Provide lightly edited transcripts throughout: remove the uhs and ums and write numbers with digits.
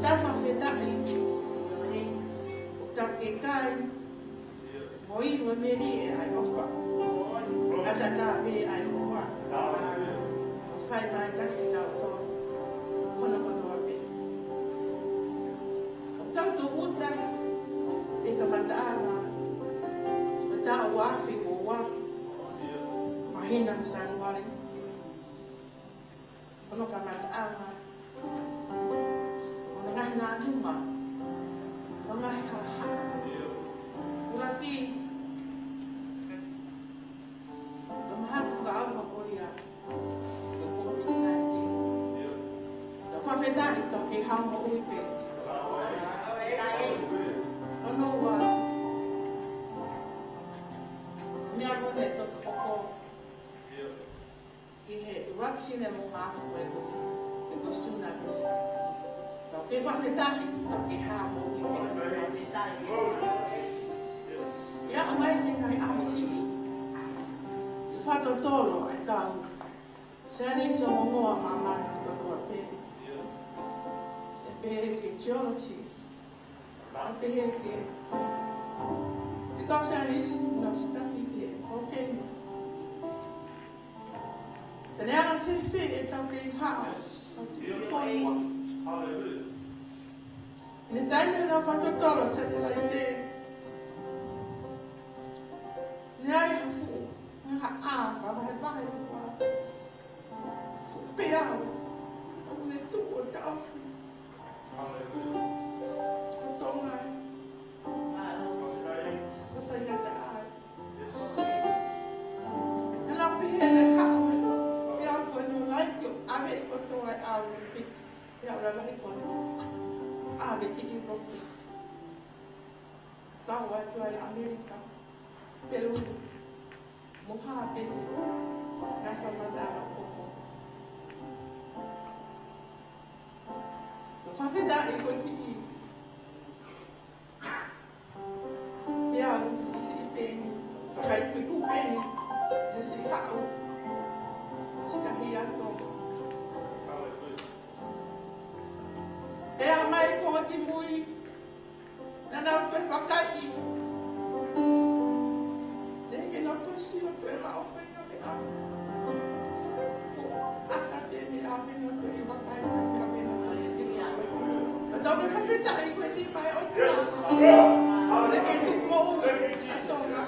tafa whetai, o take kai, mo I mo meri e ai ofa, ata ka me ai ofa, whai mai kaki tau tō, kono kono ape. O tau tu uta, e ka mataara, mata o wafi o wa, mahina kusanuare, kono ka mataara, ngahi nā tuma, o ngahi haha. Uraki, o maharu ka awa koia, o COVID-19. O whawhetari to ke hao mo uipe. Ono wa, mea kone to koko, ki he eruption e mo ngāfu e kone, e ko tsunami. Ke whawhetari to ke hao mo uipe. Ia amai te kai awasiri. I whatotolo ai kau. Sani so momoa mamani to kua pe. E pehe ke geologies. E pehe ke. I kau sani no staki ke. Okay. Tene ana whewhe e tau ke hao. Hallelujah. Ne taina na whatotolo sa te lai te. Nai hafu, ha pa vai vai pa. Peau, o ne tu o tau. Hallelujah. O tonga. O fai ngata ai. Nā pehe ne hao. Peau ko ni lai ki o ave ko toa au ki. Peau la lai ko ni. Ave ki i roki. Kau atu ai Amerika. Peru, Mojave, nasa madara koko. Whawhetari ko ki I. Ia u si peni, kai piku peni, e si hao, si kahi ato. Ea mai ko ki mui, nana koe whakai. Si o te hao whenga me au. Aka te me a whenga te I wakai ka me a whenga te I au. A tau me whawhetai koe ni mai o te hao. Ne ke tu mo u a tonga.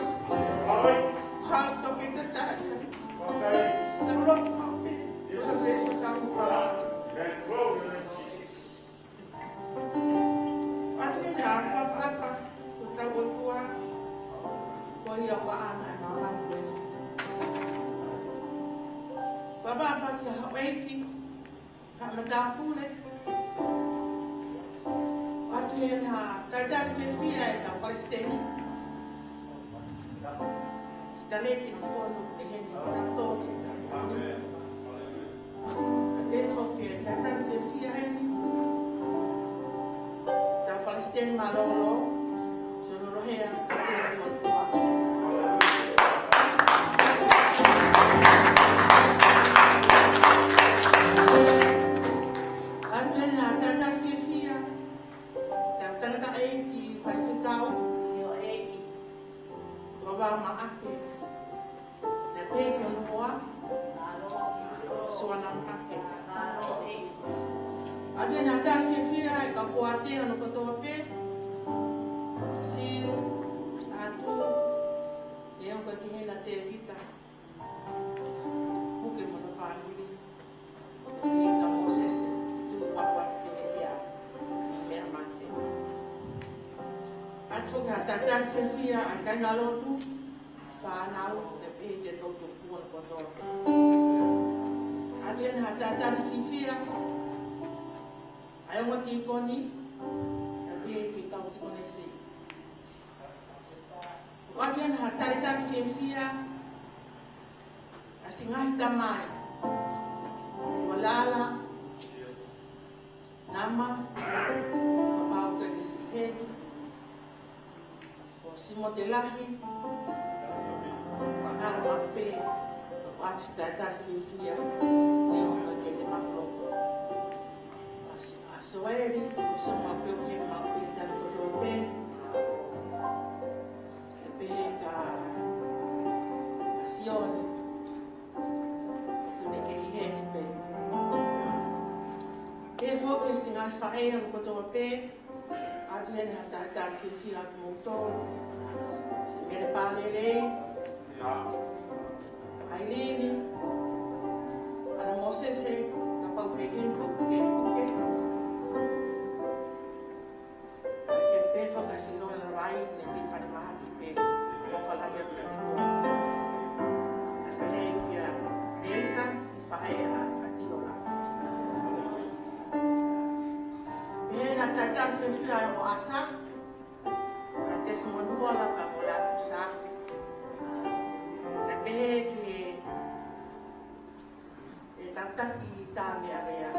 Hao toke te tahi. Te rok hao pe. Ka me o tau hao. Ati ni a whapapa. Ko tau o tua. Ko ia wa ana. Baba ki hao eiki, ka matapule. Atu he na taitari whewhia e tau Palestini. Staleki na whono te heni tato te tato. Te whoke taitari whewhia heni. Tau Palestini malolo, sono rohea ka te whono. Maake na peke ono hoa suana maake ade na tafi fia e ka poate ono katoa pe si atu e on ka kihena te vita puke mono whahiri e ka mosese tu papa te ia mea mate atu ka tafi fia a kangalotu whanau te pehe te toto kuan kotoa. Adien ha tātāri whiwhia, ai onga ki koni, te pehe ki tau ki kone si. Adien ha tātāri whiwhia, a singahi tamai, walala, nama, papau ka ki si heni, o simo te lahi, Pangara mape, wati tātāri whiwhia, ne onga ke te makloko. Asoeri, o so ma pe ke ma pe ta ko to pe e pe ka sione ne ke he pe e fo ke singa fa e ko to pe a te ne ta ta fi a mo to si me pa le ai ni ana mo se na pa ke ko ke kasi no na rai ne ki pa ma ki pe ko fa la ya ka ko na pe ya esa si fa ya a ti ora e na ta ta fe fi a o asa na te so mo la pa mo la tu sa na pe ki e ta ta ki ta me a ya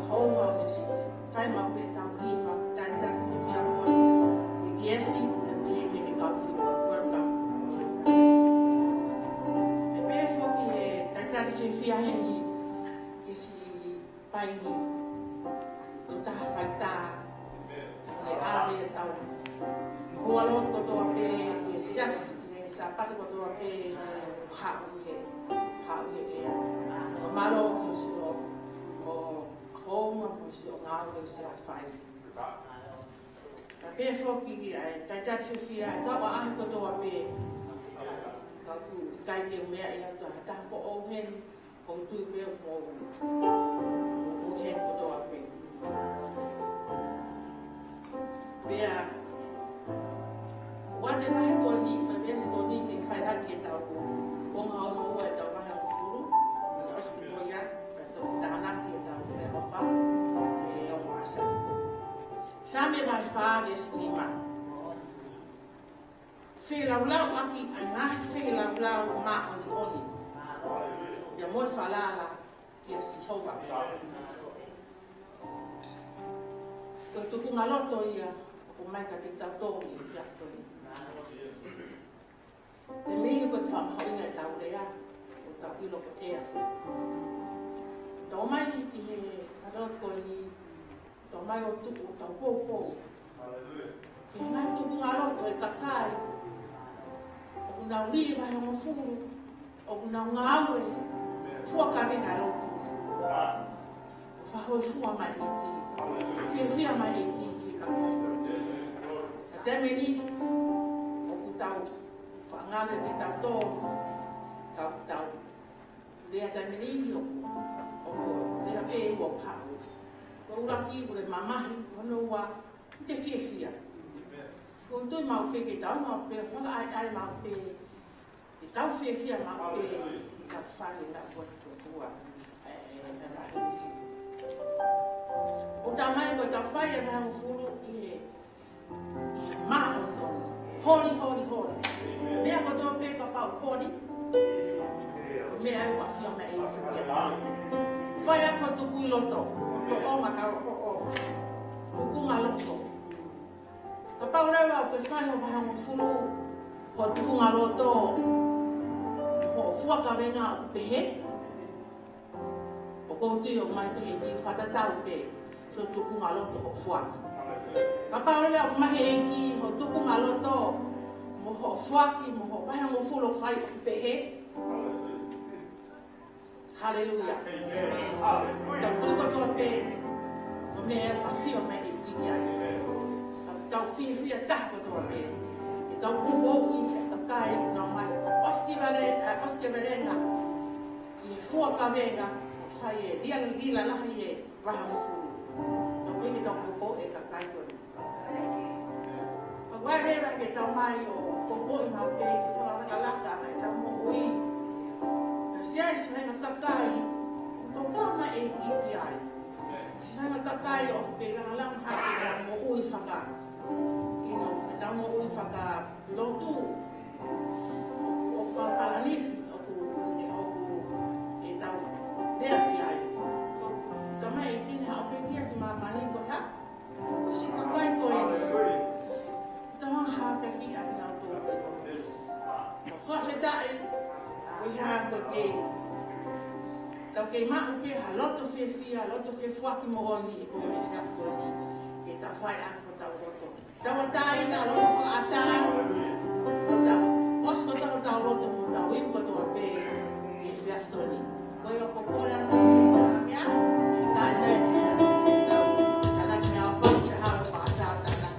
ho ma me si fai ma pe ta ki pa fia heni ke si pai ni tu ta faita le ave tau ko alo ko to ape ke sias ne sapat ko to ape ha e o malo ko si o home ko si o ngau le si a fai ta pe fo ki ai ta ta fia ka wa ko to ape ka ku kai te me ai ta ko o hen ko tu pe mo hen ko to ape bea wa te mai ko ni pe bes ko ni ke kai ha ke ta ko ngau no wa ta wa ha furu ko hospital ya to ta na ke ta le ho fa e o asa sa me vai fa ves lima fe la aki ana fe la ma oni ya mo falala que si hova ko tu ku maloto ia ko mai ka te tau to ia to e me ko fa ha inga tau le ya ko tau ilo ko e to mai ki he ado ko ni to mai o tu o tau po ke mai tu ku maloto e kakai o na li ba no furu o na ngawe fua ka venga lo fa ho fua mai ki fia mai ki ka te meni o ku tau fa ngale te tau to tau le te meni o le e o pa ko ura ki ko le mama no wa te fia ko to ma pe ke tau ma pe fa ai ma pe tau fia ma pe ka fale la ko tua o tamai ko ta fai e mau furu i ma on holi me ko to pe ka pa holi me ai wa fia me e fai ko tu ku loto ko o ma ka o ku ma loto ka pa ora wa ko fai o mau furu ko tu ma loto ho fua ka venga pe o ko tu o mai pe ki fata tau pe so tu ku ngalo to fua papa ora o mai ki o tu ku ngalo to mo ho fua ki mo ho pa mo fu lo fai pe haleluya ta tu ko to pe o me a fi o mai ki ya ta fi ta ko to pe ta ku o ki ta kai no mai oski valenga i fua ka venga fai dia la hai va mo fu no me ki ko e ka kai ko wa le va ke ta mai o ko ma pe ki fa la ka mai ta mo ui si ai se venga ka kai to ka ma e ki ai si venga ka kai o pe la ha ki la mo ui fa ka ino na mo ui fa ka lo tu paranisi aku e tau dea ki ai kama e kini hao pekia ki mamani ko ha ko si kakai ko e taha haka ki aki nao tō so a whetai o i ha ko ke ka tau ke mau pe ha loto fia loto fe fuaki moroni e koe me fiafoni e ta fai ako tau loto tau atai na loto fa atai tau osko tau loto mo tau ipo toa pe e fiafoni koe o kopora mea e tai leti e tau tanak mea o pau te hao pa asao tanak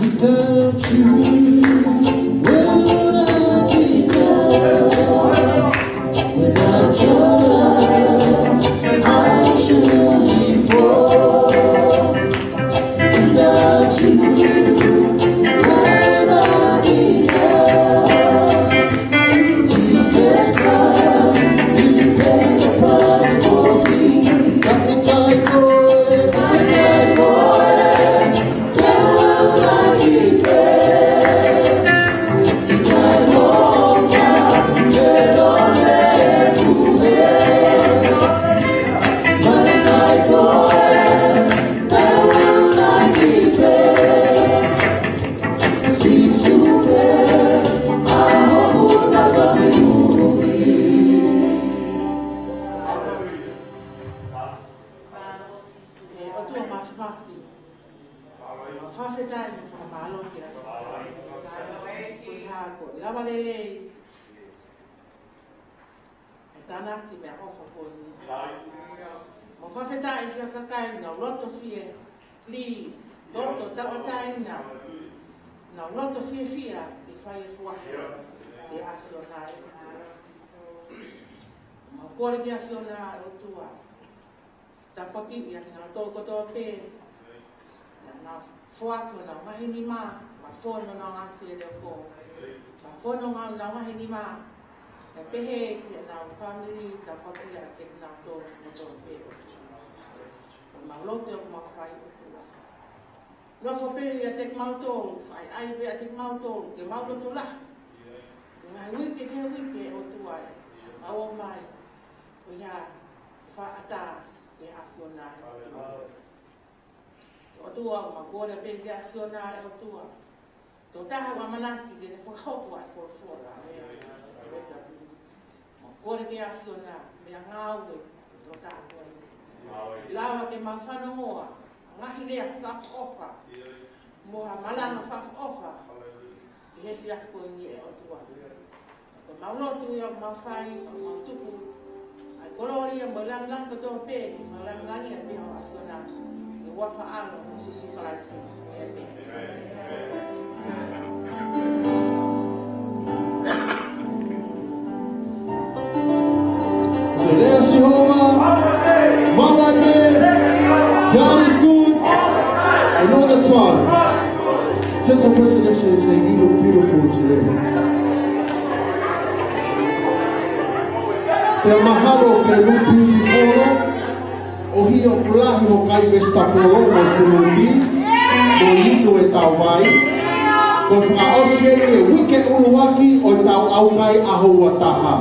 Without you, where would I be now? Without your love, how should we fall? Without you, where would I be now? Jesus Christ, you paid the price for me. Got me died for it, got me died for it. Where will I be fair? You died all down, dead on everywhere. But I died for it, where will I be fair? See super, I'm a good o tua mafimafi whawhetai me whamalo ki a koe hako lawa lele e tanaki mea ofa koni mo whawhetai ki a kakai na roto fie li roto tawatai na roto fie fia e whai e fuahi e afionai mo kore ki afionai o tua tapaki ia na to koto pe na fuaku na mahini ma fono na nga fere ko fono nga na mahini ma e pehe ki na family tapaki ia te na to pe ma lote o ma fai no fo pe ia te mauto ai pe ia te mauto ke mauto to la nga wiki o tua au mai o ia fa ata e afionai o tua ma kore pe e afionai o tua to taha wa manaki ke ne whakahoko ai fora ma kore ke afionai me a ngāue to taha kore lawa ke mawhana hoa ngahi lea whakaofa mo ha malanga whakaofa i he fiako ni e o tua ko maulotu ia mawhai mautuku Koloria melang-lang ke to pe, melang-lang ya pe hawa sona. Ni wa faalo sisi kalasi. Amen. There's Jehovah, Mama Day, God is good, and all the time. Tell the person next to you, say, you look beautiful today. Pe mahalo ke lupi folo o hio pulahi ho kai vesta polo mo fuluti mo inu e tau vai ko whaka osie ke wike uluwaki o tau au kai aho wataha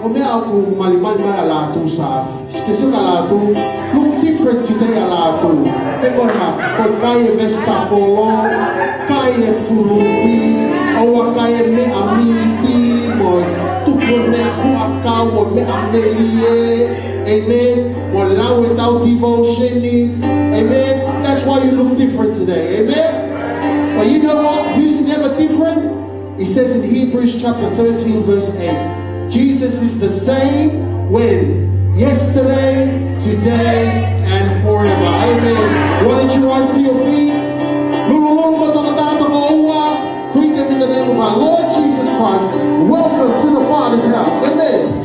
ko mea aku malimani mai a lātu saaf ke sika lātu look different today a lātu te koe ha ko kai e vesta polo kai e fuluti o wa kai e mea miti mo tupo mea huakau o mea melie amen o lau e tau devotion amen that's why you look different today amen but you know what who's never different it says in Hebrews chapter 13 verse 8 Jesus is the same when yesterday today and forever amen why don't you rise to your feet greet them in the name of our Lord Jesus Christ. Welcome to the Father's house. Amen.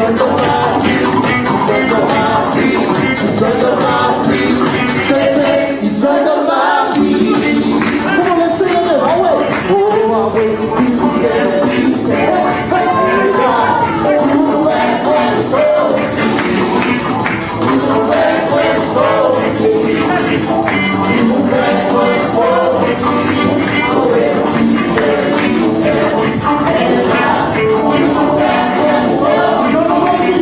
under my feet. He's under my feet. He's under my feet. Say, he's under my feet. Come on, let's sing it. Oh, I wait till you get a piece. Hey, God, to back what's for me. To back what's for me. To back what's for me. I wait till you get a piece. And I to back what's for me.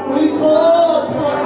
We call upon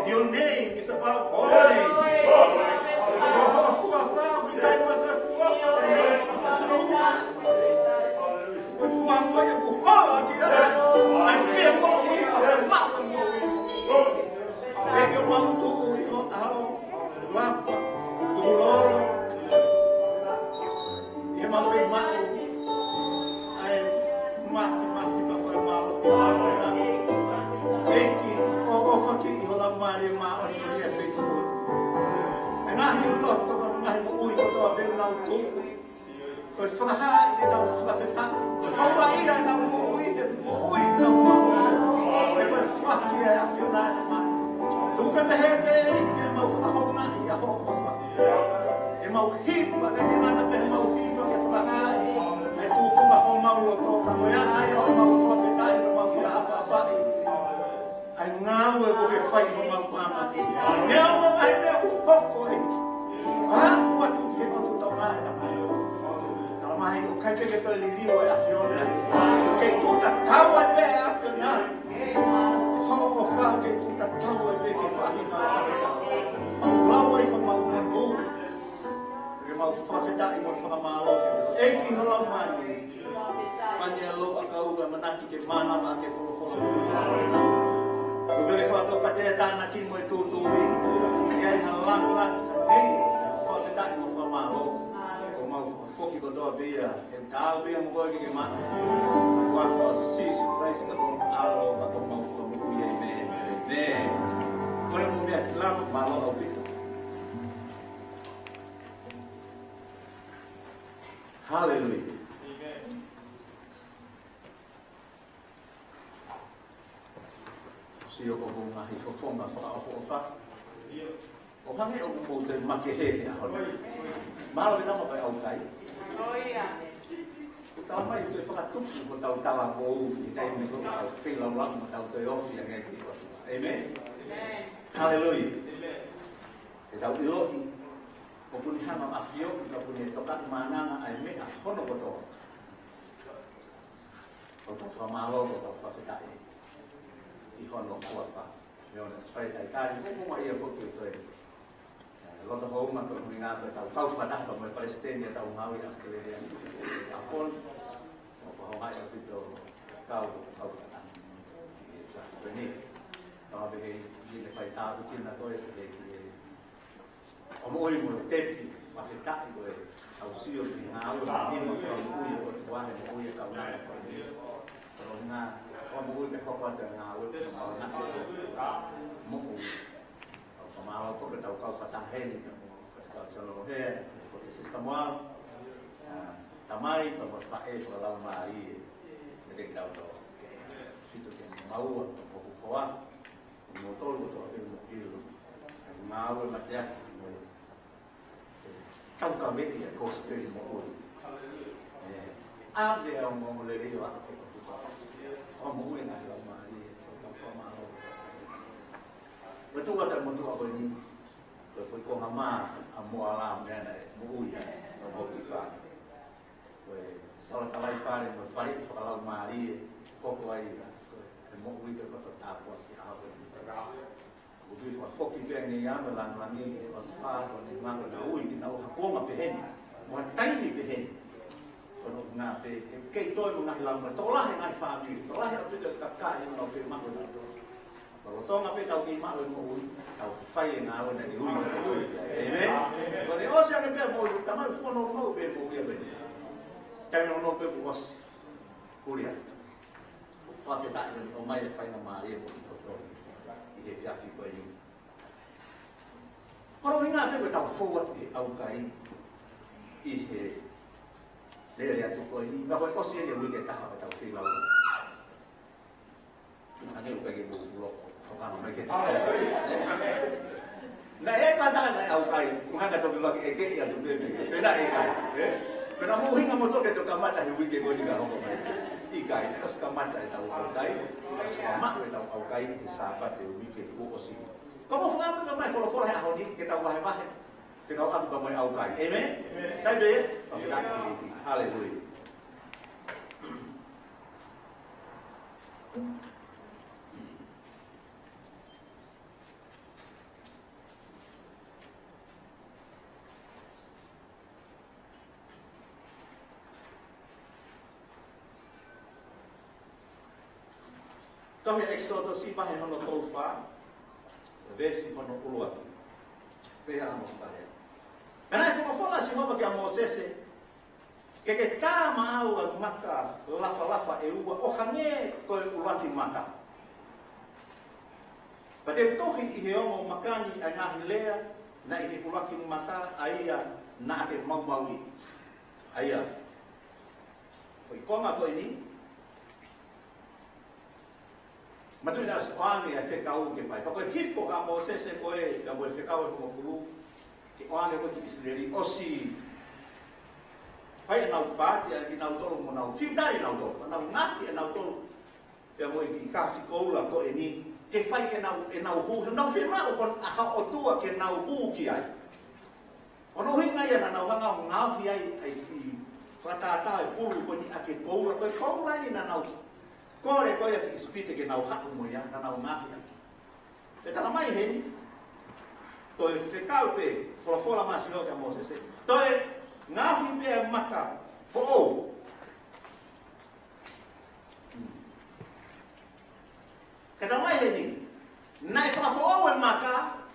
your name, Jesus. Holy Spirit. Hallelujah. Si o ko nga hifofonga whakaofa. O hangi o mo te makehe a hono. Mahalo na mo kay au kai. Tau mai te whakatupu mo tau tawa ko i kai me ko tau whila wala mo tau te ofi a ngai tiko. Amen. Hallelujah. E tau iloti. O puni hanga mafio, o puni tokat mananga ai me a hono koto. O tau whamalo, o tau whawhitai. I hono kua wha. Meona, spai tai tari, kuku mai ia whoki o toi. Lota houma, ko hui ngā koe tau kau whataka mai Palestina, tau Maui, Australia. A hon, o whahongai o pito, kau whataka. ni. Kalau bagi ni lepas tahu kita nak kau Omo oi mo tepi, masih tak itu ausio di ngau, ni mo kalau ui o tuan mo ui kau nak kau ni. Kalau na, omo ui ke kau pada ngau, kau nak mo ui. Kalau mau kau tahu kau patah hen, kau selalu hen, kau sistem wal. Tamai kau fae kalau mari, jadi kau tahu. Situ yang mau kau kuat, motor motor itu itu ngau macam trong cả mấy cái cô sẽ đi một buổi áp về ông một lời đi vào cái có mũi này là mà đi trong phong mà với tôi là một tuổi bên đi rồi phải con mà mua làm này này mũi này nó một cái phản rồi sau là cái phản này một phản phải làm mà đi có quay một mũi tôi có tập tập qua sẽ áo rồi Ubi wa foki pe ni ya me lan lan ni wa pa ko ni ma ko na ui ni na o ko ma pe hen wa tai ni pe hen ko no na pe ke to mo na lan ma to la he ngai fa ni to la he pe de ka ka ni no pe ma ko na to ko to ma pe tau ki ma lo mo ui tau fai na o na ni ui amen ko ni o sia ke pe mo ta ma fu no mo pe mo ke pe ta no pe ko os kuria fa pe ta ni o mai fai na ma ri mo dia fiafi ko ini. Kalau ingat apa tahu forward di aukai ihe dia lihat tu ko ini, nak ko sia dia boleh tahu tahu filau. Ani ko bagi bu fulok, orang mereka tahu. Nah, kata nak aukai, mungkin kata tu lagi eke yang tu dia. Benda ekai. Kena mu hinga motor ke tu kamata he wike ko diga ho. Ikai, terus kamata tahu aukai. Sama kita tahu kai sahabat itu mikir osi. Kamu faham tak mai follow aku ni kita wahai wahai. Kita aku bawa au kai. Amen. Saya be, kita ini. Haleluya. Kau yang Exodus si bahan hono tolfa, versi hono uluat. Pea amo saya. Karena itu fola si hono que Moses que tá mau al maka lafa eua ohane ko uluati maka. Pada tohi iheo makani ana hilea na ihi uluati maka aya na ate mawi. Aya. Foi como ko ini Matu ina soange a fekau ke pai. Pako hifo a Moses e koe ka mo fekau ko fulu. Ki oange ko ki Israeli osi. Pai na upati a ki na utolo mo na fitari na utolo. Na ngati na utolo. Pe mo ki kasi koula ko eni ke fai ke na hu. Na firma o kon a o tua ke na hu ki ai. Ono hinga ya na wanga ngau ki ai ki fatata e pulu ko ni ake koula ko koula ni na Kore ko ya ispite ke nau hatu mo ya na nau ngahi. Te tala mai he. To e fekau pe fola masio ka Moses. To e ngahi pe maka fo. Ke tala mai he ni. Nai fa fo e maka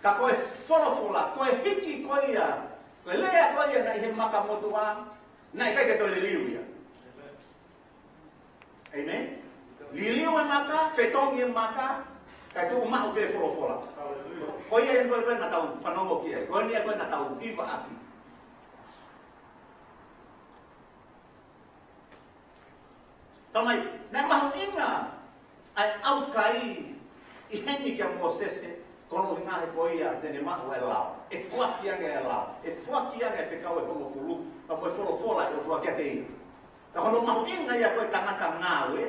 ka ko e fola ko e hiki ko ya. Ko lea ko ya na he maka motua. Nai kai ke to le liu ya. Amen. Liliu maka, fetong yang maka, kaitu umat uke fola. Kau yang kau nak tahu fanomo kia, kau ni kau nak tahu iba aki. Tamai, nak mahu ingat, ai au kai, iheni kia Moses, kono ingat kau ya, jadi mahu elau, fuak yang elau, fuak yang fekau kono fulu, kamu fola itu tua kia teh. Kalau mau ingat ya kau tangan ngawe,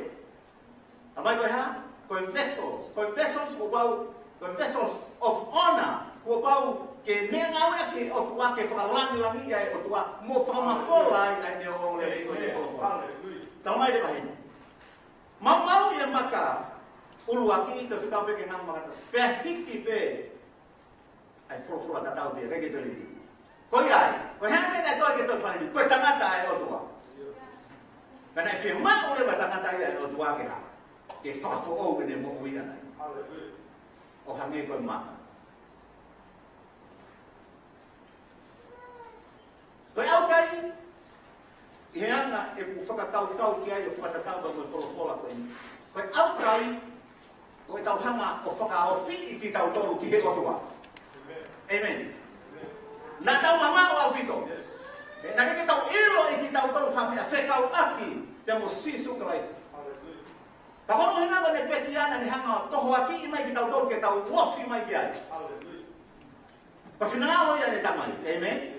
apa kau ha? Kau vessels kau bau, kau vessels of honor, kau bau ke mengawe ke otua ke falang langi ya otua, mau fama fola ya ni orang lelaki kau ni fola. Tahu mai dia bahin. Mau ya maka uluaki itu kita pakai nama kata, pehiki pe, ay fola tak tahu dia kayak gitu lagi. Kau ya, kau hamil kau gitu fana di, kau tangan tak ay otua. Karena firman oleh batang kata ya dua ke ha. ke whakafo'o e ne mo ui anai. O hange koe maka. Koe au kai, i he anga e ku whakatau ki ai o whakatatau ba moe wholofola koe ni. Koe au kai, koe tau hanga o whakaawhi i ki tau tolu ki he otua. Amen. Nā tau mamau au pito. Nā ke tau ilo i ki tau tolu hame a whekau aki, pia mo sisu Christ. Ta hono hina ko ne peki ana ni hanga toho aki i mai ki tau tolu ke tau wofi mai ki ai. Pa finalo ia ne tamai. Amen.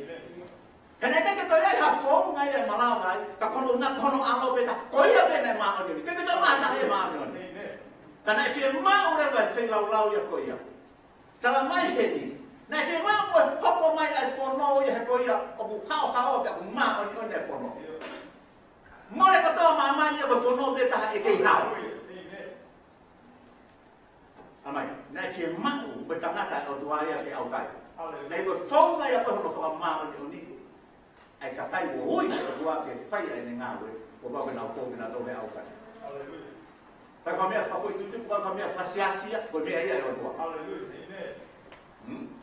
Hena ke toi ai ha fo ngai e malawai, ka kono na kono alo beta. Koia bene ma oni. Ke to ma ta e ma oni. Kana e fie ma ure vai fe lau ia koia. Tala mai heni. Na fie ma mo popo mai ai fono ia koia o bu hao ka ma oni e fono. Mole ka to ma ma ni o fono beta e ke hao. Amai, na fie ma u betangata o tuaya ke au kai. Nei mo fo mai ko no fo ma oni. Ai ka kai wo oi ko wa ke fai ai nga we ko ba na fo na to me au kai. Haleluya. Ta ko me fa foi tutu ko me fa sia ko me ai o to. Haleluya. Amen.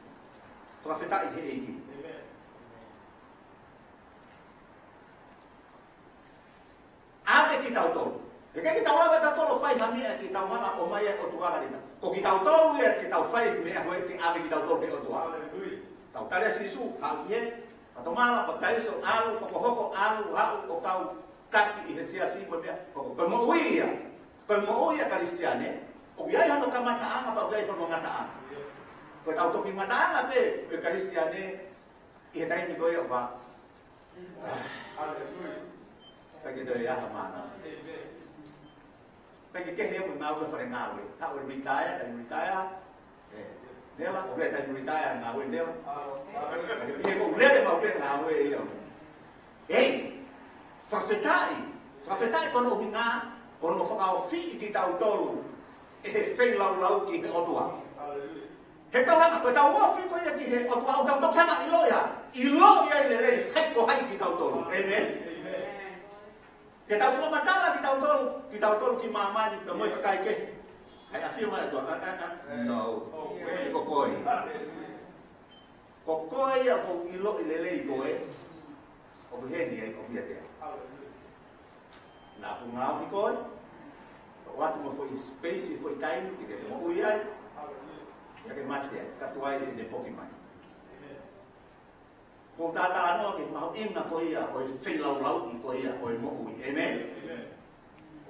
Fra feta i he iki. Amen. Ave ki tau to. E ke ki tau ave ta to fai ha me ki tau ma o mai o to ga ni. Ko ki tau to e ki tau fai me ho ki ave ki tau to me o to. Haleluya. Tau tare sisu ha ye. Atau malah pakai so alu, hoko alu, hau o kau kaki i hesia si ko mea, ko mo uia Kristiane, o biai hano ka mataan apa biai ko mataan. Ko tau toki mataan ape e Kristiane i he tai ni ko ia ba. Haleluya. Pagi do ia mana. Pagi ke he mo ngau ko fare ngau, ta o retire, nela o beta ni retire na we nela ke ko lele ma pe na we yo frafetai kono hinga kono foka o fi ki tau tolu e he fe lau ki he otua he tau hanga ko tau o fi ko ia ki he otua o tau tokana iloia lele he ko hai ki tau tolu amen ke tau fo matala ki tau tolu ki mamani ko mo ka kai ke ai afirma tu no kokoi ya ko ilo ilele ko e o beheni ai ko biate na ku ngau ki ko watu mo foi space foi time ki ke mo uia ya ke mate ka tuai de foki mai ko tata no ke mau inna ko ia o fe lau i ko ia o mo ui amen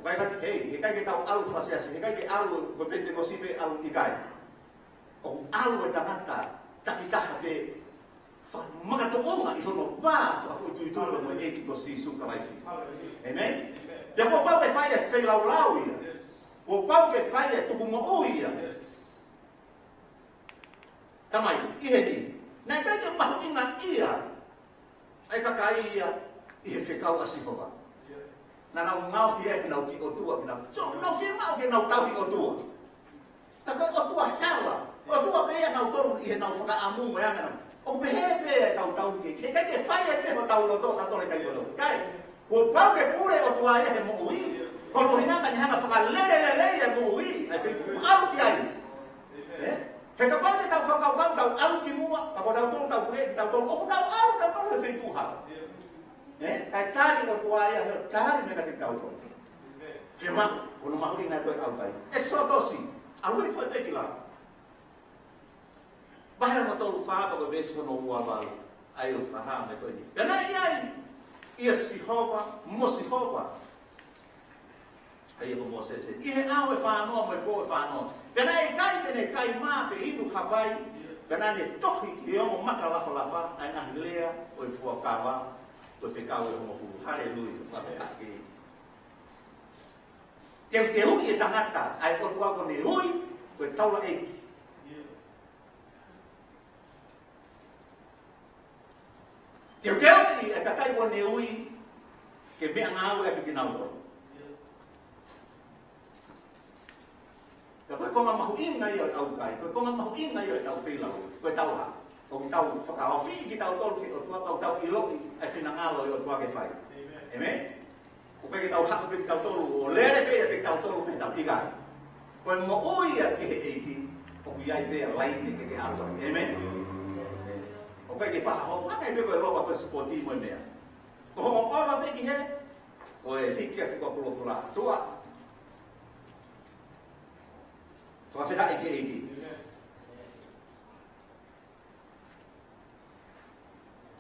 Kai ka he kai ke tau alu fasiasi he kai ke alu ko pente ko sibe alu ikai o alu tangata takita be fa maka to onga i hono va fa fo tu mo e ki ko si su ka mai si amen ya ko pa ke fai e fe lau ia ko pa ke fai e tu mo ia tamai i he ni na kai ke ma ina ia ai ka kai ia i he fe kau asi ko ba na ngau dia ki nau ki o tua ki nau so nau firma ki nau tau ki o tua taka o tua be nau tolu i he nau whaka amu mai anga o behe tau ki he kai ke whai e pe ho tau loto ta tole kai loto kai ko pau ke pure o tua ia he mo ui kono hina ka ni hanga whaka lele ia mo ui ai pe ku alu ki ai he ka pau te tau whaka tau alu ki mua ka ko tau tolu tau pure ki tau tolu o tau alu tau tolu he whi tuha kai tari o tuaia he tari me ka te tau to firma ono mahu ina ko au kai exodosi alui foi pe kila bahara no tolu fa ba ko besi no ua ba ai o faha me ko ni pena ai ia Sihova mo Sihova ai ko mo se i he au e fa no me ko e fa no pena kai te kai ma pe inu hapai pena ne tohi ki o maka lafa ai na hilea o e fuakawa to fe kau e mo fu haleluya fa pe ki te hui e tangata ai ko tua ko ni hui ko taula e te hui e ka kai ko ni hui ke me ngau e ki nau to ko ko ma hu ina yo au kai ko ma hu ina yo tau fe lau ko tau ha o tau whakao fi ki tau tolu ki o tua tau ilo ai whina ngalo i o tua ke whai. Amen? O pe kita hak pe kita tolu, o lere pe te kita tolu pe ta piga. Ko mo oia ki e ki, o ia pe lai ni ke ato. Amen. O pe ki fa ho, ma ke pe ko lo ko spoti mo ne. Ko o ma pe ki he. O e tiki a ko ko la. Tua. Tua fe ta ki e ki.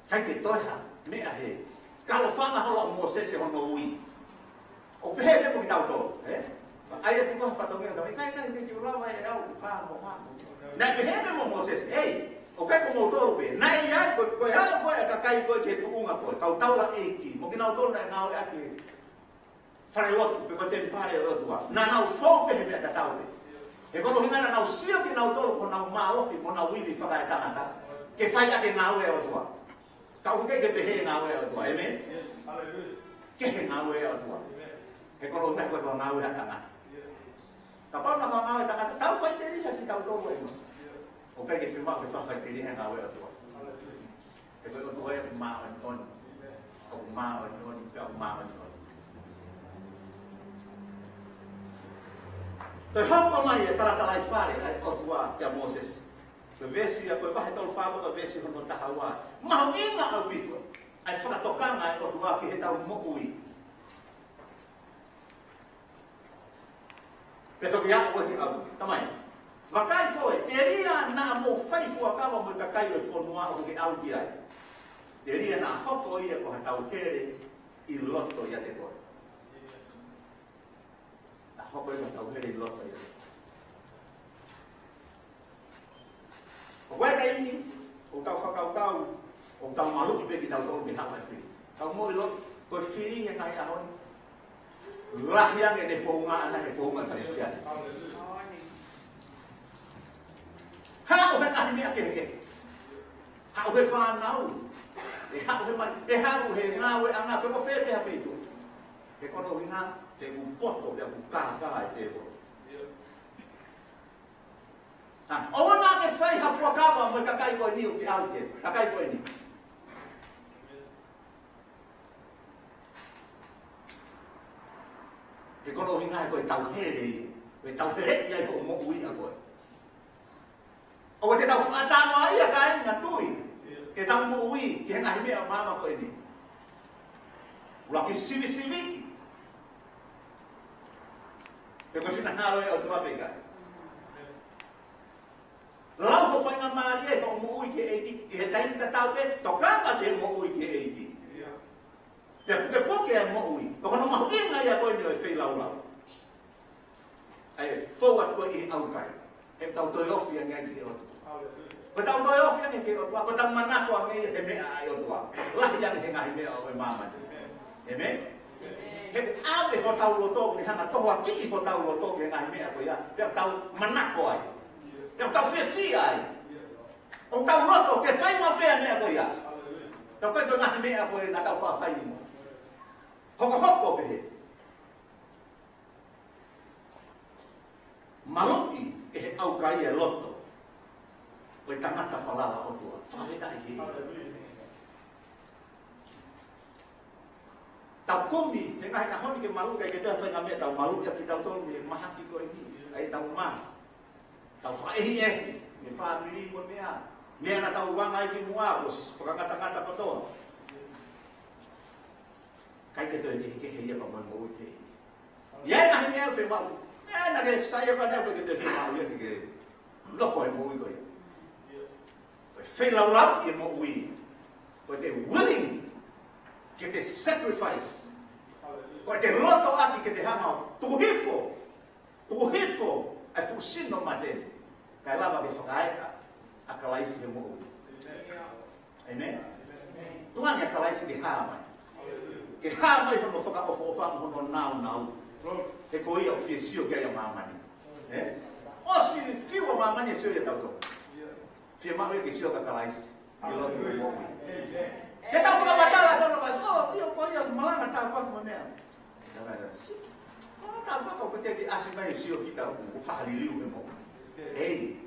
Kai ke toha me a he. Kalau fana hola Moses e hono ui. O pehe mo kita to, Ai tu ko fa to nge ta. Kai ke ula mai au pa mo ma. Na pehe mo Moses, o kai ko mo to pe. Na ia ko ya ko ka kai ko ke tu unga ko. Kau tau la eki. Mo kina to na ngau aki. Fare lot pe ko te pare o tua. Na na fo pehe me ta tau pe. E ko hinga na na sio ki na to ko na ma o ki mo na wi bi fa ka ta na. Ke fai ake ngau e o tua. Kau ke pehe ngau e o tua. Amen. Hallelujah. Ke ngau e o tua. Ke ko na ko ngau e ta na. Kapag nakangaway ta ka, tao fight diri sa kita to mo. O pe ke firma ke fa fight diri ha ngaway to. E ko to e ma on. O ma on, o ma on. Te hapa mai e tara fare ai o tua ke Moses. Ke vesi a ko ba he tol fa ko vesi hono ta hawa. Ma inga au bito. Ai fa tokanga o tua ke he tau mo ui. Pero que ya o ti abu, tamai. Vakai koe, eria na mo fai fu akaba mo kakai o fonua o ke au biai. Eria na hoko ia ko hatau here I loto ia te koe. Na hoko ia ko hatau here I loto ia. O koe ka ini, o tau whakau, o tau malu I pe ki tau tolu mi hawa e whiri. Tau mo I loto, koe whiri ia kai ahoni. Lahiang e fonga ana e fonga Kristian. Ha o ben ani ake ke. Ha o be fa nau. E ha o be man, e ha o he nga we anga pe ko fe pe ha feito. Ke kono winga te u poto de u ka e te ko. Ha o na ke fai ha fu akaba mo ka kai ko ni o ki au ke. Ka kai ko ni. E kono hinga ko tau here, e tau here ia ko mo ui a ko. O te tau ata mai ia kai na tui. E tau mo ui, ke ngai me mama ko ini. Ula ki sivi. E ko fina ngalo e o tua peka. Lau ko fai nga Maria ko mo ui ke eiki, e tai ta tau pe tokanga ke mo ui ke eiki. Te poke e mo ui. O kono mahu inga ia koe ni o e whei lau. Ai forward koe I au kai. E tau toi ofi a ngai ki o tua. Ko tau toi ofi a ngai ki o tua. Ko tau manako a ngai he mea ai o tua. Lahi yang he ngai mea o e mama. Amen? He ave ko tau loto ni hanga toa ki ko tau loto ke ngai mea ko ia. Pea tau manako ai. Pea tau whi ai. O tau loto ke whai ma pea mea ko ia. Tau koe ko ngai mea ko e na tau whawhai mo. Hoko pehe. Maloi e he au kai e loto. O e tangata whalala o tua. Whaweta e ki. Tau komi, he ngai ahoni ke malu kai ke tua whainga mea tau malu ia ki tau tonu e mahaki ko e ki. Ai tau mas. Tau whaehi e. Me whamiri mo mea. Mea na tau wanga I ki mua. Whakangata ko toa. Kai ke toi ke heia pa mo mo ke. Ia na he fe mau. Ia na ke sai ka na ke te fe mau ia ke. Lo foi mo ko ia. Fe lau I mo ui. Ko te willing ke te sacrifice. Ko te loto aki ke te hanga. Tu hifo. Ai fu sino mate. Kai lava ke whakaeka. Akalaisi ke mo ui. Amen. Tuan ya akalaisi ke hama. Ke ha mai hono whaka ofo hono nau. He ko ia o fiesio ke ia mamani. O si fiwa mamani sio ia tauto. Fia mahu ke sio kakalaisi. Ke lotu mo mo. Ke tau whaka batala tau na pai. Oh, ia ko ia malanga tau pa mo mea. Tau pa ko te ki asi mai sio kita o whahaliliu e mo. Ei.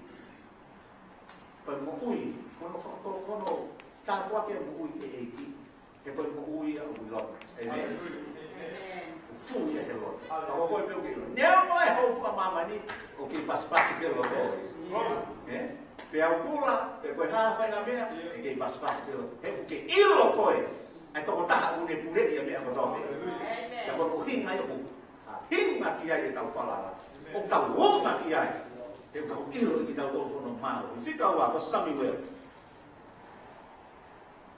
Pa mo ui. Kono tau pa ke mo ui ke eiki. Ke koe mo ui a ui lotu. Amen. Fu ya hello. Ako ko pe ko. Neo mo e ho pa mama ni o ki pas pelo to. Pe au pula, pe ko ha fa nga mea, e ki pas pelo. E ko ki ilo ko e. Ai to ko ta une pule ya me ko to pe. Ya ko hinga yo. Hinga ki ai tau falala. O tau wonga ki ai. E ko ilo ki tau to no malo. Fika wa ko Samuel.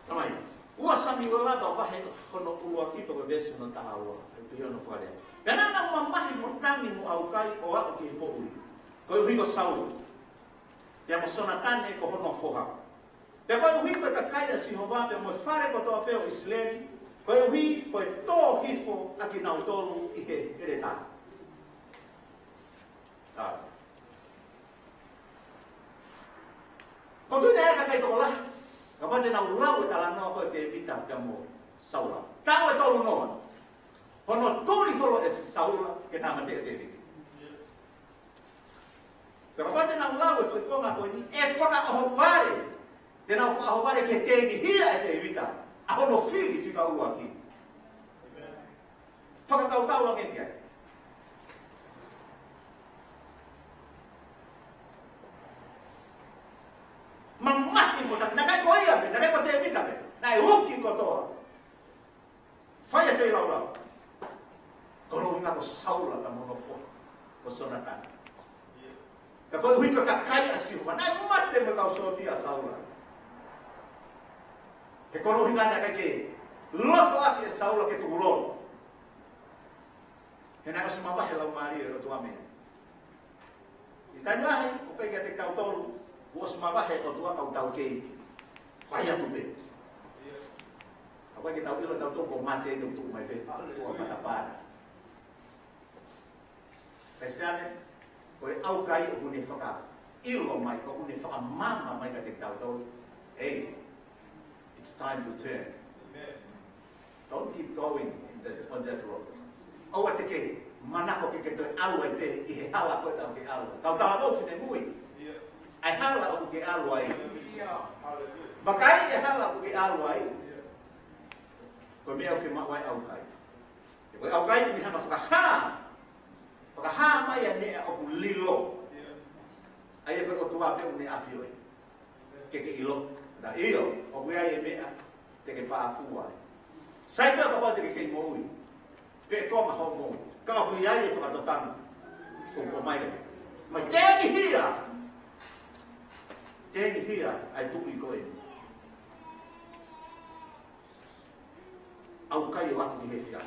Tamai. Ua Samuel la ba he kono ua ki to vesi no tahawa. Pio no fare. Pena na mamahi mo tangi mo au kai o a ki po ui. Ko hui ko Saul. Te mo sona tane ko hono foha. Te ko hui ko ka kai si hova pe mo fare ko to pe o Israeli. Ko hui ko to hifo aki na utolu ike ereta. Ko tu ne ka kai ko la. Ka pa te na ulau ta la no ko te vita pe mo Saul. Ta ko tolu no. Hono tori holo e Saula ke tama te te. Pero pate na ulawe foi konga ko ni e faka o vare. Te na faka o vare ke te ni hia e te evita. A hono fili fika ulu aki. Faka kau la ke kia. Mamati mo tak na kai ko ia be, na kai ko te evita be. Na e uki ko toa. Faya fe la. Kalau ingat ko Saul ta mono fo ko sonatan. Ka ko hui ka kai asiu, na mate me ka soti a Saul. Ke kono hinga na ka ke loto ati Saul ke tulon. Ke na asuma ba hela mari ro tu ame. Itanya hai o pe ke te tau tolu, o asuma ba he o tua ka tau ke. Faya tu be. Apa kita tahu tau tu ko mate no tu mai be, tu apa apa. Kristiane, koe au kai o kune whaka ilo mai, o kune whaka mama mai ka te tau. Hey, it's time to turn. Don't keep going on that road. Awa te ke, manako ke toi alu ai te, i he hala koe tau ke alu. Kau taha no kine mui. Ai hala o ke alu ai. Bakai e hala o ke alu ai. Koe mea whima wai au kai. Koe au kai ni hana whaka haa. Pakaha mai ane o lilo. Ai ko tua pe uni afio. Ke ilo. Da io o we ai me te ke pa afua. Sai ka pa te ke mo ui. Pe ko ma ho mo. Ka hu ai fa to tan. Ko mai. Mai te ni hira. Te ni hira ai tu i ko e. Au kai wa ki he fia.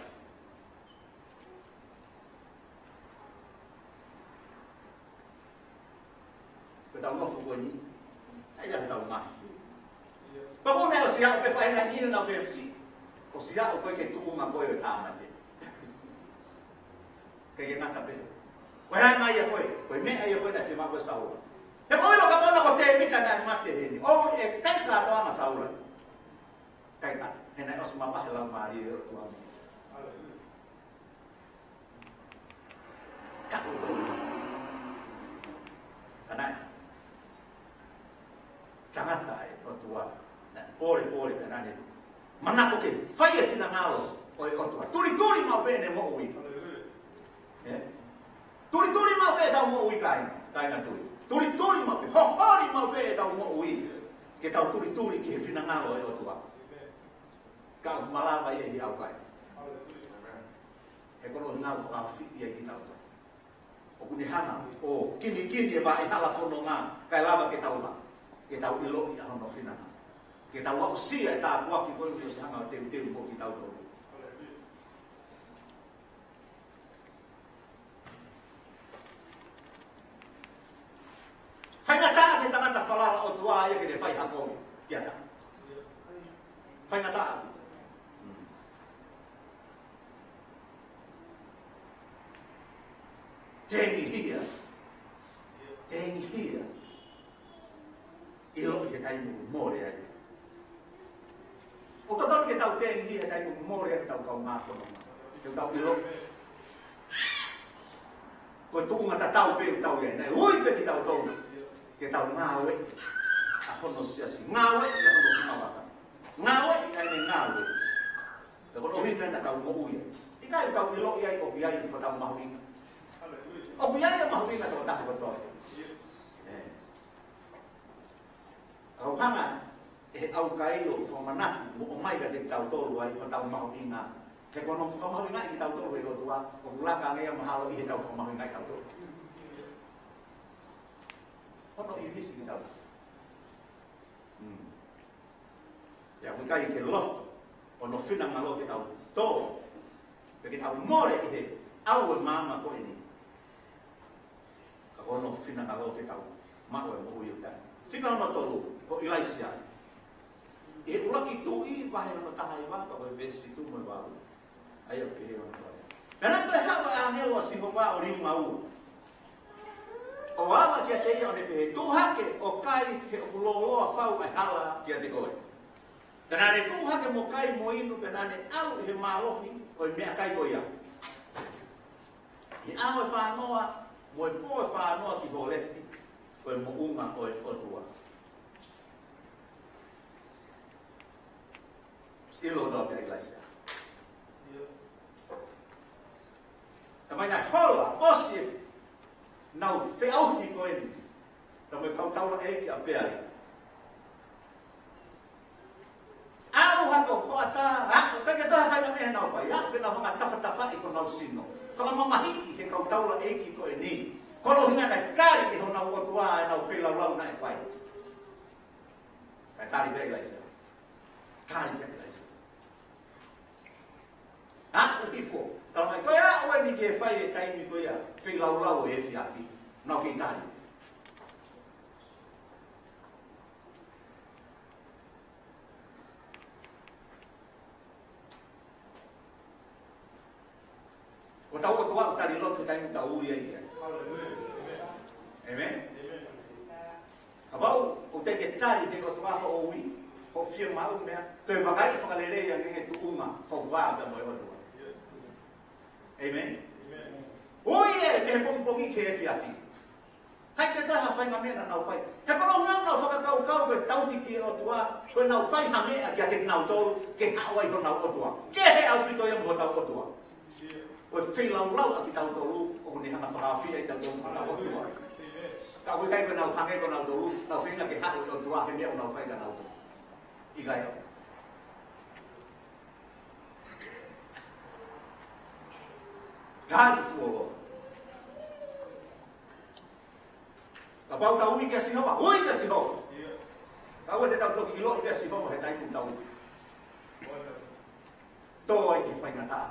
Tau no fu ni ai da tau mai pa ko ne o sia pe fai na ni na pe si o sia o ke tu ma ko e ta ma te ke ngata pe ko ra mai ya ko me ai ko na fi ma ko Saul te ko lo ka pa ko te mi ta na ma te ni o e kai ka to ma Saul kai ka e na os ma pa la mari o tu ami ka ko kana jangan tak o tua pole penane mana ko ke fai e fina ngalo o tua turi mau bene mo ui turi mau be tau mo ui kai na turi mau be hori mau be tau mo ui ke tau turi ke fina ngalo o tua ka malava ye au kai e kono ngau fa fi ye ki tau o kuni hana o kini e ba i hala fono nga kai lava ke tau la kita ilo ya hono fina kita wa usia ta wa ki ko yo sanga te ko kita to fai ngata ke tanga ta fala o tua ya ke fai hako ya ta fai ngata tengi hia ilo ke tai mo re ai o to ke tau tengi e tai mo re tau kau ma fo no tau ilo ko tu ngata tau pe tau ye nei ui pe ki tau to ke tau ngawe a hono sia si ngawe ya hono si ngawa ngawe ai ne ngawe ko no hina na tau mo ui kai kau ilo iai o biai ko tau mahuinga. O biai mahuinga to tahe ko to. Au hanga au kai o fo mana mo mai ka te tau to luai ko tau mahuinga. Ke kono fo mahuinga ki tau to luai o tua o laka ngai mahalo i tau fo mahuinga tau to. Ono i visi ki tau. Ya kai ke lo ono fina ngalo ki tau to. Porque tau more i he au mama ko ini. Ka ono fina ngalo ki tau ma o mo i utan. Fika ono tolu ko ilaisia. E ula ki tui pahe no tahai wa ko vesi tu mo wa. Ayo ke he ono. Kana to ha wa angelo si ho wa ori mau. O ala ki te o ne pe tu hake o kai ke o lolo a fau ai hala ki te koi. Kana le tu hake mo kai mo inu kana ne au he malohi o me kai ko ia. I au fa noa mo po fa noa ki ho leti. Ko mo unga o tua. Ilo do pe iglesia. Tamai na hola osif nau fe au ki ko ini. Tamai kau tau la e ki a pe ali. Au ha ko ata, ha ka ke ta fa na me nau fa. Ya pe na ma ta fa i ko nau sino. Fa ma ma hi ke kau tau la e ki ko ini. Kalau hina na kari e hona o tua na fe la la na e fai. Ka kari be iglesia. Kari be iglesia. Ah, o tifo. Kalau mai koia o ni ke fai e tai mi koia, fe lau lau e fi afi. No ke tani. O tau o tua o tari lote tai mi tau ui ai. Amen. Abau o te ke tari te o tua ho ui, ho fia mau mea, te wakai whakalere ia nge tu uma, ho waa ka moe o tua. Amen. Oi e me pompongi ke fi afi. Hai ke ta fai ngame na nau fai. He kono nau nau whakakau kau ke tau ki o tua, ko nau fai hame a kia te nau tolu, ke hawai ko nau o tua. Ke he au pito ia mo tau o tua. O fei lau lau a ki tau tolu, o ni hanga whakawhi ai tau nau o tua. Ka koe kai ko nau hange ko nau tolu, nau whina ke hawai o tua, he mea o nau fai ka nau tolu. Igai au. Kari fuolo. Kapau tau i kia sihowa, ui kia sihowa. Kau te tau toki ilo i kia sihowa, he tai kum tau. Tō ai ke whainga taa.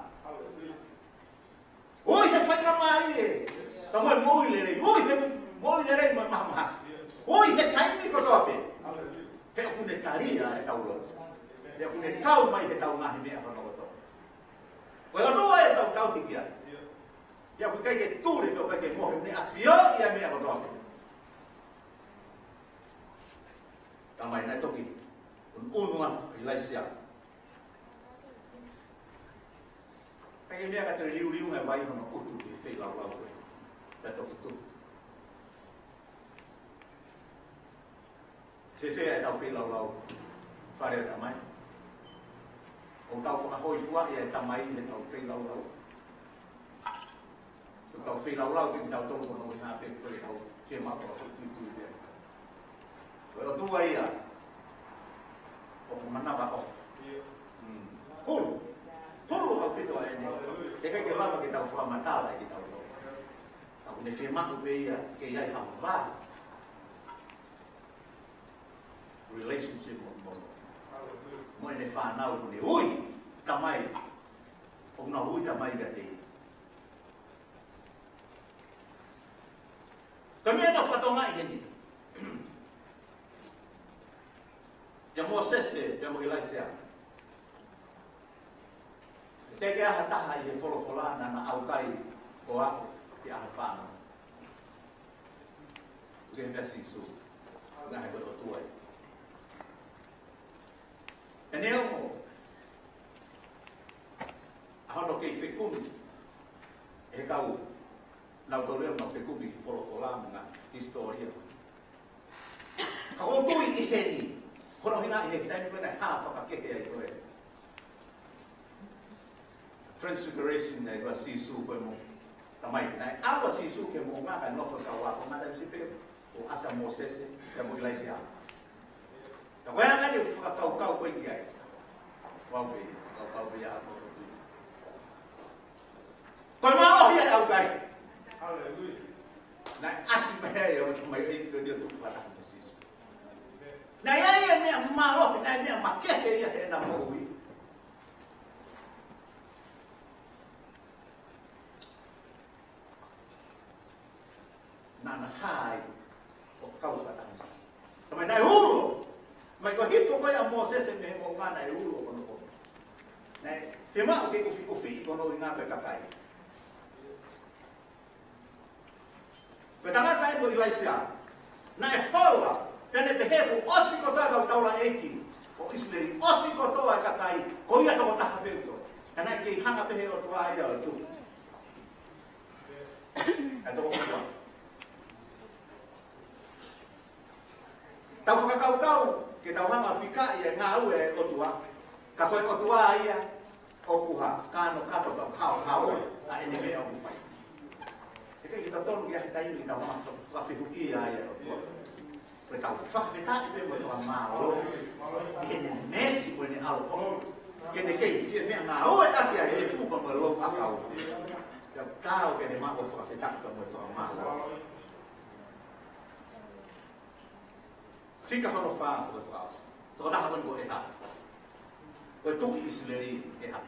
Ui he whainga maari e. Ka mai mōi le rei, ui he mōi le rei mai maha maha. Ui he taimi ko toa pe. He oku ne taria e tau lo. He oku ne tau mai he tau ngahi mea whakamoto. Koe anoa e tau tau tiki ai. Ia ku kai ke tūre pe o kai ke mohe ne a whio ia mea kotoa. Tamai nai toki, un unua i laisia. Kai ke mea ka te riu ngai vai hono utu ki whei lau lau koe. Ka toki tu. Whewhea e tau whei lau lau. Whare o tamai. O tau whakahoi fua ia e tamai i he tau whei lau lau. Tau whei lau lau ki tau tolu kono i ngā pe koe tau whea mako a whai tui tui. Koe o tua ia, o manawa off. Hulu. Hulu au pito a ene. Te kai ke lama ki tau whamatala ki tau tau. Au ne whea mako pe ia, ke iai hama wā. Relationship mo mono. Mo ene whanau kone, ui, tamai. O na ui tamai ka te. Kami ana whatonga i heni. Ia Moses ia mo Ilaisia. Te ke aha taha i he wholofolana na au kai o ako ki aha whāna. Uke mea sisu. Nga he koe o tuai. E neo mo. Ahono kei whekumi. E kau. Nau tō leo nau whekumi ki wholofolana nga historia. Ka o tui i heni. Kono hinga i he taimi koe nei hā whakakehe ai koe. Transfiguration na iwa sisu ko mo tamay na awa sisu ke mo nga kan no kawa ko na si pe o asa Moses ya mo ilai sia ta wa nga ni fa kau ko dia wa be kau be ya ko ko ma o ya au kai haleluya na asma ya o mai ai ko dia tu fa ta sisu na ya me ma ro na me ma ke ya na mo wi nana hai o kau ka tanga tamai nai ulo mai ko hifo ko ya Moses me mo nga nai ulo ko no nai fema o ke ufi ko no nga pe kakai petanga tai mo ilaisia nai hola pene pehe o osi ko ta ka taula eki o Israeli osi ko to ka kakai ko ia to ta pe to kana ke hanga pehe o to ai o tu ato ko tau whakakau ke tau hanga whika ia ngā ue o tua. Ka koe o tua ia o puha, kāno kato ka hao a ene mea o kuwhai. E kei ki tau tonu ki ahi taimi ki tau hanga whawhihu ia o tua. Koe tau whawhetai pe mo toa mālo. I ene mesi koe ne alo o. Kene kei ki mea ngā ue aki a e fupa mo lo akau. Ia tau kene mako whawhetai pe mo toa mālo. Fika hono whaa ko e whaas. Tō naha wan ko e ha. Ko e tuki Israeli e ha.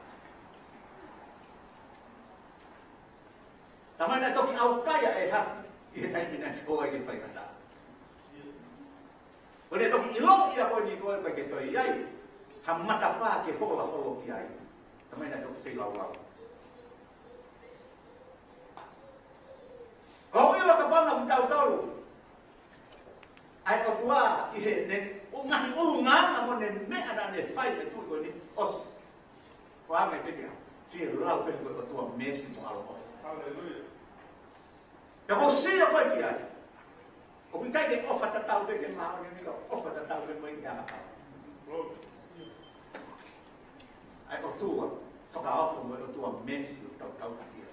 Tamai na toki au kaya e ha. I he taimi na ko e ke whai kata. Ko ne toki ilo ia ko ni ko e ke toi iai. Ha mata pā ke hola holo ki ai. Tamai na toki whilau lau. Ko ilo ka pana ku tau tolu. Ai o tua I he ne ngahi ulu ngana mo ne me ana ne fai e tu ko ni os. Ko ame te kia. Fie lau pe ko o tua mesi mo alo. Haleluya. Ya ko sia ko ki ai. O ki kai ke ofa ta tau pe ke ma ni ko ofa ta tau pe mo ki ana. Ai o tua whaka ofa mo o tua mesi o tau ta kia.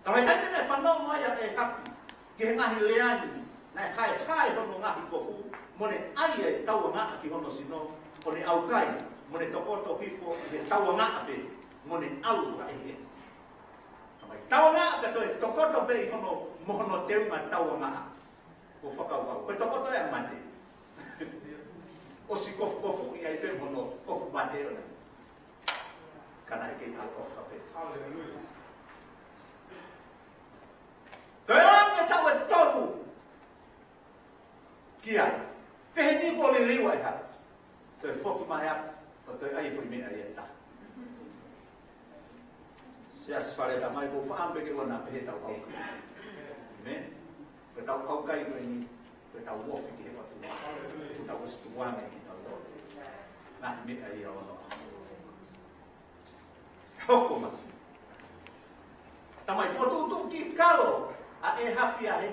Tamai tani ne whanau mai a e hapi, ki he ngahi leani, nai hai hono ngahi kofu, mo ne ai e taua ngā ki hono sino, o ne au kai, mo ne tokoto hifo, i he taua ngā pe, mo ne alu whaka e he. Tamai taua ngā pe toi, tokoto pe I hono, mo hono teu ngā taua ngā, ko whakau kau, koe tokoto e mate. O si kofu I ai pe mono, kofu mate o ne. Kana e kei al kofu ka pe. Hallelujah. Kaya tau e tonu kia pehe ni ko le liwa ha to foki mai a to ai foi me ai ta se as fare da mai ko fa ambe ke ona pehe tau au me ko tau au kai ko ni ko tau wo fi ke ko tu tau stu wa me ki tau do na me ai o no ko ma tamai foto tu ki kalo a e happy a he.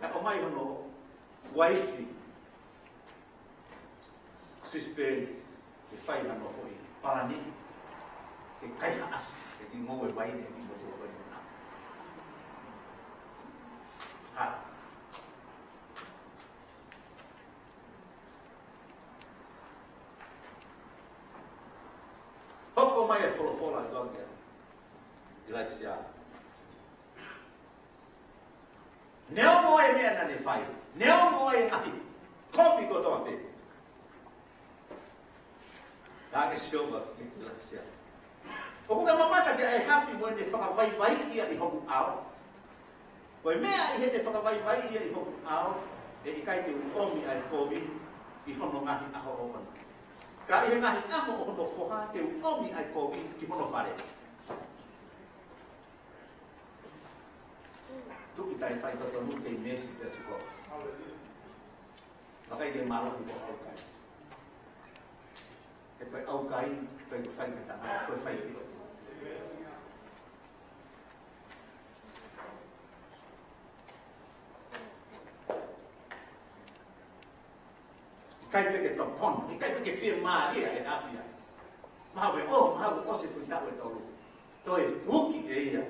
Na o mai hono waifi. Sispe ke whai hano foi parani ke kai haas ke ki ngoe wai ne ki motu wai na. Ha. Hoko mai e folofola zogia. Ilaisia. Neo moe mea na ne whai. Neo moe ahi. Kopi ko toa pe. Tāke sioma ki te lakisia. O kuka mamata ke ai hapi moe ne whakawai ia I hoku ao. Koe mea I he te whakawai ia I hoku ao. E I kai te uomi ai kovi I hono ngahi aho o mana. Ka I he ngahi aho o hono whoha te uomi ai kovi I hono whare. Tu kita fai toto nu ke mesi te siko. Maka dia malu di bawah aukai. Tapi aukai pergi fai kita, pergi fai kita. kai pe ke topon kai pe ke firma dia e apia mawe o se fuita o tolu toi tuki e ia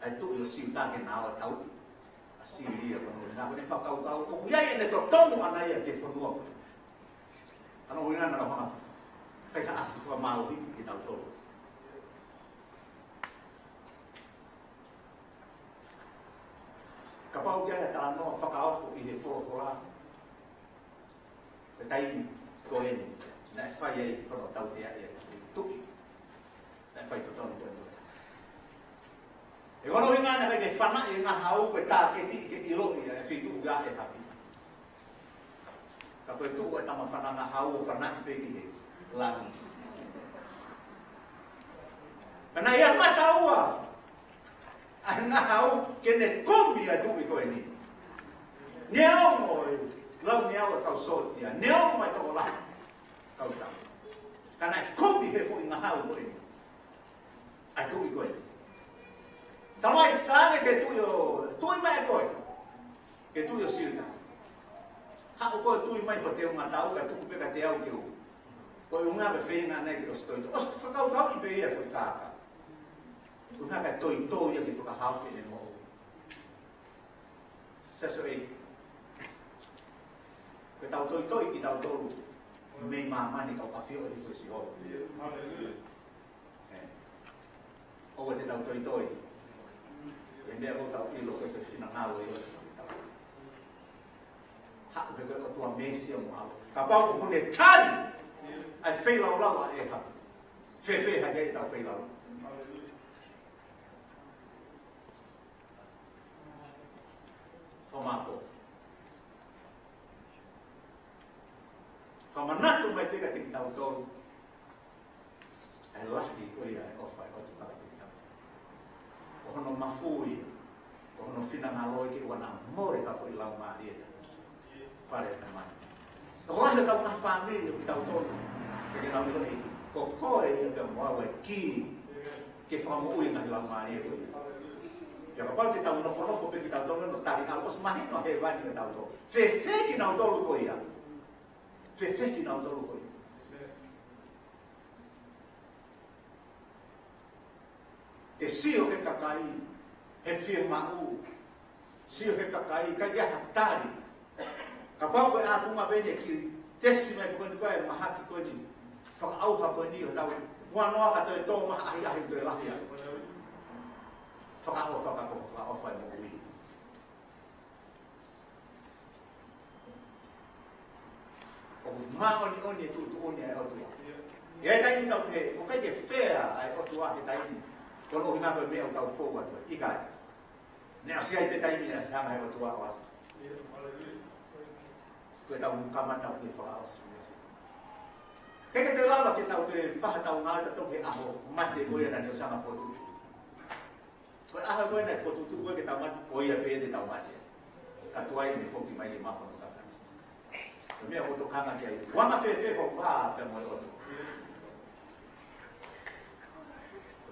ai tu yo siuta ke na o tau asiria kono na ko fa kau ko ia e to tomu ana ia ke fonua ana o ina na ma kai ka asu fa mau hi ki tau tolu kapau ia ta no fa ka o i he fo la tai ko en na fa ia ko tau te ia tu na fa to tonu e kono inga na ke fana inga hau ko ta ke ti ke ilo ia e fitu ga e tapi ka ko tu ko ta ma fana na hau fana pe ki lang kana ia mata ua ana hau ke ne komi a tu ko ni neo mo lau neo tau sotia neo mai to la tau ta kana komi he fo inga hau ko ni a tu ko ni tamai tane ke tu mai ko ke tu yo siuta ha ko tu mai ko te nga tau ka tu pe ka te au ke ko unga be feinga na ke ostoi os fa kau i pe ia fo ka unga ka toi ia ki fo ka hau fe mo sa so e ko tau toi ki tau tolu me mama ni ka ka fio i fo si ho o te tau toi Ende ako tau ilo ko te finangalo yo. Ha ko ko tua mesi mo ha. Kapau ko ne tani. Ai fei lau a e ha. Fe ha ge tau fei lau. Famako. Famanato mai pega te tau tolu. Ai lahi ko ia e ofa ko tu ka. Kono mafui, kono fina ngaloi ke wana more ka foi lau ma dia. Fare na ma. Kono le ka una família que tau todo. Que na milo e ko ko e pe mo wa ki ke famo ui na lau ma dia ko. Ya ka pa te tau no fono fo pe ki tau todo no tari ka os mahi no he va ni tau todo. Fe ki na todo ko ia. Fe ki na todo ko. Te sio he kakai, he firma sio he kakai, ka ia hatari. Ka pau koe atunga bene ki tesi mai koni koe mahaki koni, whakaauha koni o tau, wanoa ka toi tō maha ahi ahi toi lahia. Whakaauha mo ui. O maa oni e tu oni e otua. E taini tau te, o kai te whea ai otua he taini. Kono hina ko me o tau fowa to ikai ne asia i petai mi asa mai o tua was ko tau kama tau ke faos ke te lava ke tau te fa tau nga ta to ke aho mate ko ia na ni sama foto ko aho ko na foto tu ko ke tau mat o ia pe te tau mate ka tua i ni foki mai ma ko ta ka me o to kanga ke wa ma fe ko pa pe mo o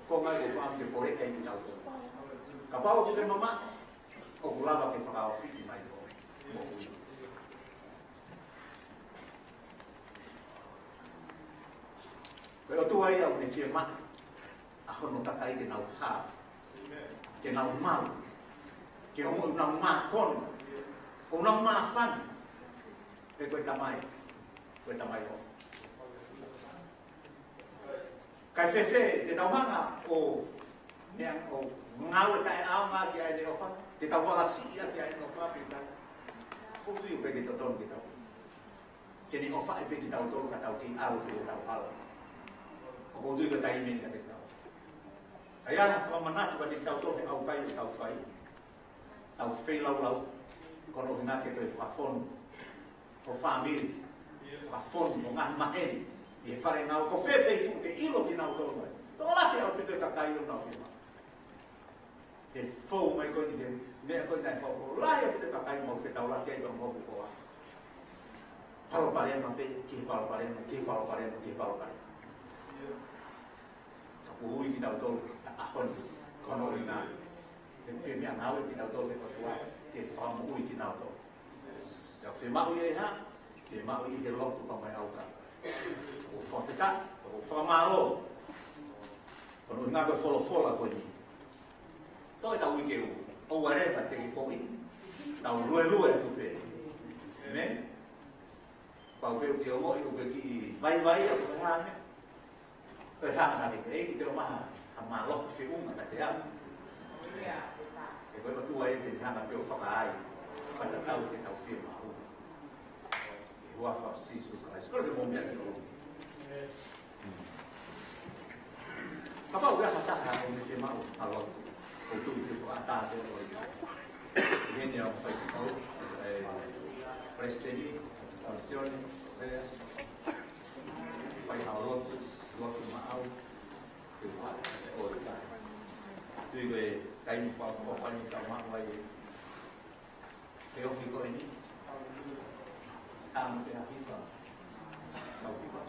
ko ngai ko fam ke pore kai ki tau. Ka pau ki te mama o kulava ke whakao whiti mai ko. Koe o tuai au ne fia ma a hono takai ke nau hā. Ke nau mau. Ke hongo nau mā kono. O nau mā whan. Koe tamai. Koe tamai o. Kai fefe te tauhanga o nea o ngau e tae ao ngā ki ai leo wha, te tauwala si ia ki ai leo wha pita. Ko tui o peke totonu ki tau. Ke ni o wha e peke tau tolu ka tau ki au ki o tau hala. O ko tui ka tai meni ka te tau. Ai ana whamanatu ka te tau tolu e au kai o tau whai. Tau whei lau lau. Kono o ngā ke toi whafonu. O whamiri. Whafonu o ngā maheni. E whare ngau, ko whewhei tu ke ilo ki nau tō mai. Tō lake au pito ka kai o nau whima. He whou mai koe ni he mea koe nai hoko. Lai au pito ka kai mau whetau lake ai tō moku koa. Palo parema pe, ki palo parema, ki palo parema, ki palo parema. Taku hui ki tau tō ahoni, kono ui ngā. He whi mea ngau ki tau tō ke kotua, ke whamu ui ki nau tō. Ia whi mau i e ha, ke mau I ke lotu pa mai au ka o foteka o famalo kono nga be fola ko ni to ta wi ke o ware pa te foi ta lue tu pe me pa pe ke o mo I ke ki vai o ha me to ha ni ke ki te ma ma lo fi na te ya e ko tu ai te ha na pe o fa ai pa ta tau te tau fi ma o a fa si su ka es ko de mo mi aki o Papa udah kata ha o me te ma o alo o tu te fa ta te o viene a fai o presteni funzioni fai ha lo ma au ke fa o ta tu ke kai ni fa fa ni ta ma vai ke o ki ko ni am te ha ki fa au ki fa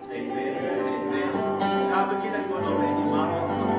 Amen. Amen. Kami kita ikutin ini malam.